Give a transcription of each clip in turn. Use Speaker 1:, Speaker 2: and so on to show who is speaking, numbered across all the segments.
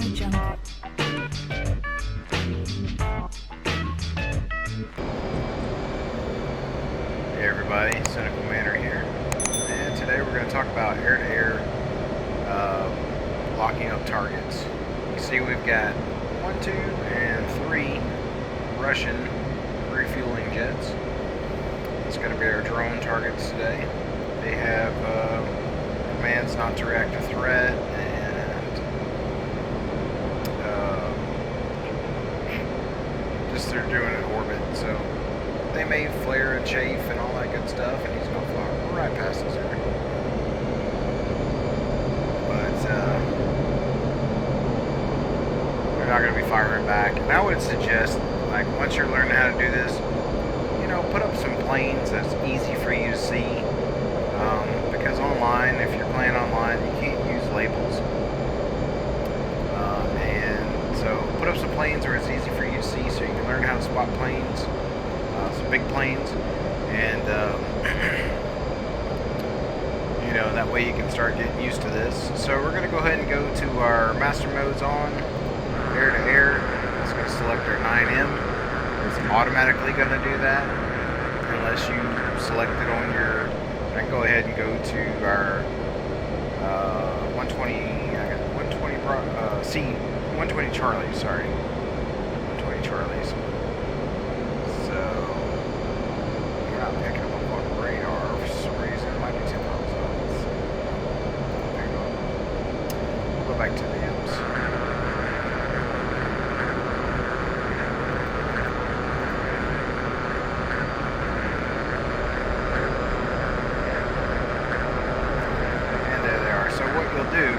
Speaker 1: Hey everybody, Cynical Manor here, and today we're going to talk about air-to-air locking up targets. You see we've got 1, 2, and 3 Russian refueling jets. It's going to be our drone targets today. They have commands not to react to threat, and just they're doing an orbit, so they may flare and chafe and all that good stuff, and he's going to fly right past us here. But they're not going to be firing back. And I would suggest, like, once you're learning how to do this, you know, put up some planes that's easy for you to see. Because online, if you're playing online, you can't use labels. And so put up some planes where it's easy for you to see, so you can learn how to spot planes. Some big planes, and you know, that way you can start getting used to this. So we're going to go ahead and go to our master modes on air to air. It's going to select our 9M. It's automatically going to do that unless you select it on your. I can go ahead and go to our 120. I got 120 C 120 Charlie. Sorry, 120 Charlies. So you're not picking them up on radar for some reason. It might be 10 miles off. There you go. We'll go back to the M's. And there they are. So what you'll do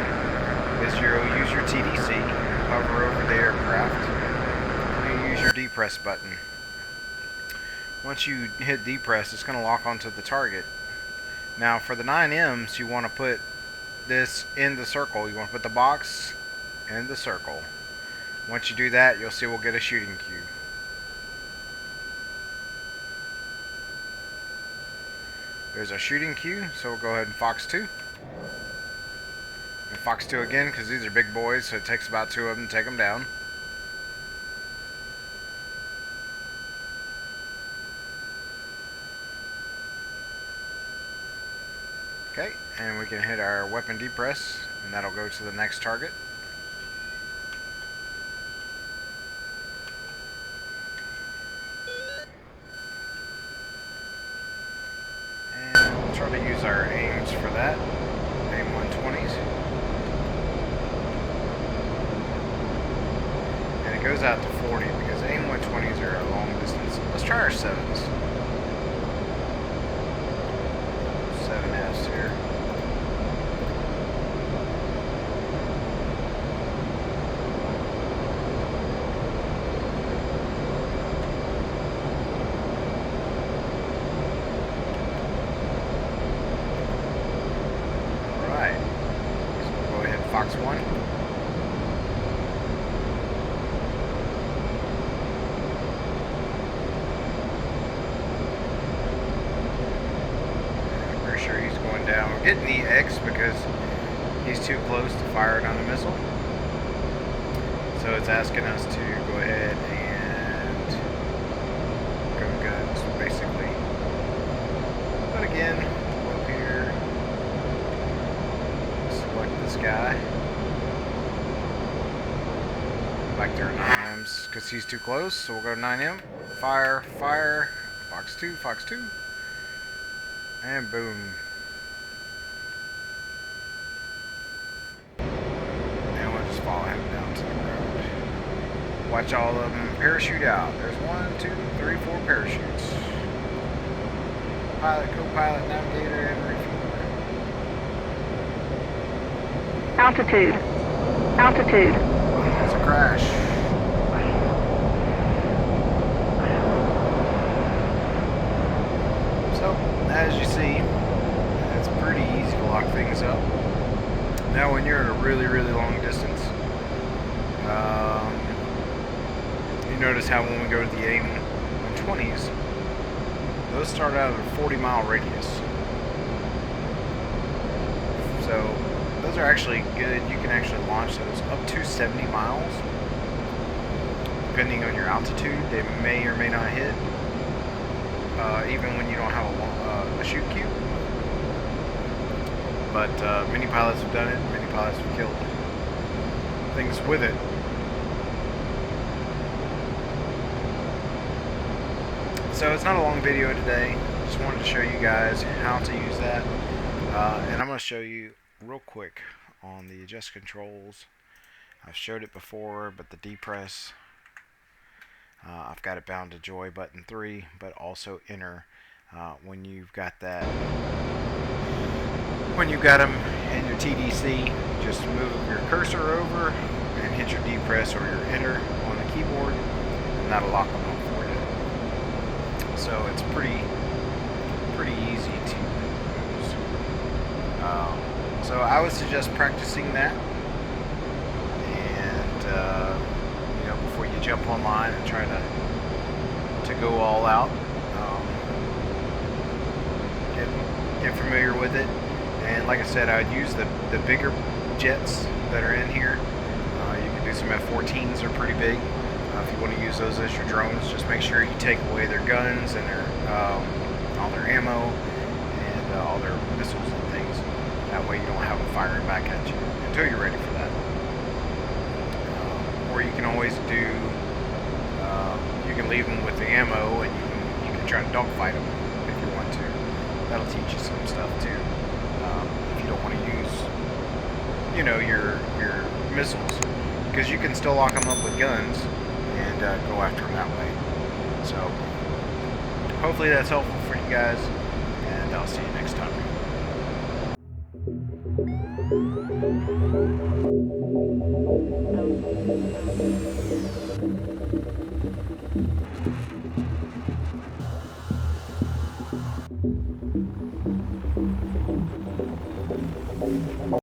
Speaker 1: is you'll use your TDC, hover over the aircraft, and you use your depress button. Once you hit depress, it's going to lock onto the target. Now for the 9Ms, you want to put this in the circle. You want to put the box in the circle. Once you do that, you'll see we'll get a shooting cue. There's our shooting cue, so we'll go ahead and Fox 2. And Fox 2 again, because these are big boys, so it takes about 2 of them to take them down. Okay, and we can hit our weapon depress, and that'll go to the next target. And we'll try to use our aims for that. Aim 120s. And it goes out to 40 because aim 120s are a long distance. Let's try our 7s. 7S here. Alright. So we'll go ahead and Fox 1. Sure he's going down. We're getting the X because he's too close to fire it on a missile. So it's asking us to go ahead and go guns, basically. But again, go up here, select this guy. Back to our 9Ms because he's too close, so we'll go to 9M. Fire, fire, Fox 2, Fox 2. And boom. And we'll just follow him down to the ground. Watch all of them parachute out. There's 1, 2, 3, 4 parachutes. Pilot, co-pilot, navigator, and refueler.
Speaker 2: Altitude. Altitude.
Speaker 1: There's a crash. So, as you see, it's pretty easy to lock things up. Now when you're at a really, really long distance, you notice how when we go to the aim 120s, those start out at a 40-mile radius. So those are actually good. You can actually launch those up to 70 miles. Depending on your altitude, they may or may not hit, even when you don't have a shoot cube. But many pilots have done it. Many pilots have killed things with it. So it's not a long video today. Just wanted to show you guys how to use that, and I'm going to show you real quick on the adjust controls. I've showed it before, but the depress, I've got it bound to joy button 3, but also enter when you've got that. When you've got them in your TDC, just move your cursor over and hit your depress or your enter on the keyboard, and that'll lock them up for you. So it's pretty easy to use. So I would suggest practicing that, and you know, before you jump online and try to go all out, get familiar with it. And like I said, I would use the bigger jets that are in here. You can do some F-14s, they're pretty big. If you want to use those as your drones, just make sure you take away their guns and their all their ammo and all their missiles and things. That way you don't have them firing back at you until you're ready for that. Or you can always do, you can leave them with the ammo and you can try to dogfight them if you want to. That'll teach you some stuff too. If you don't want to use, you know, your missiles, because you can still lock them up with guns and go after them that way. So hopefully that's helpful for you guys, and I'll see you next time.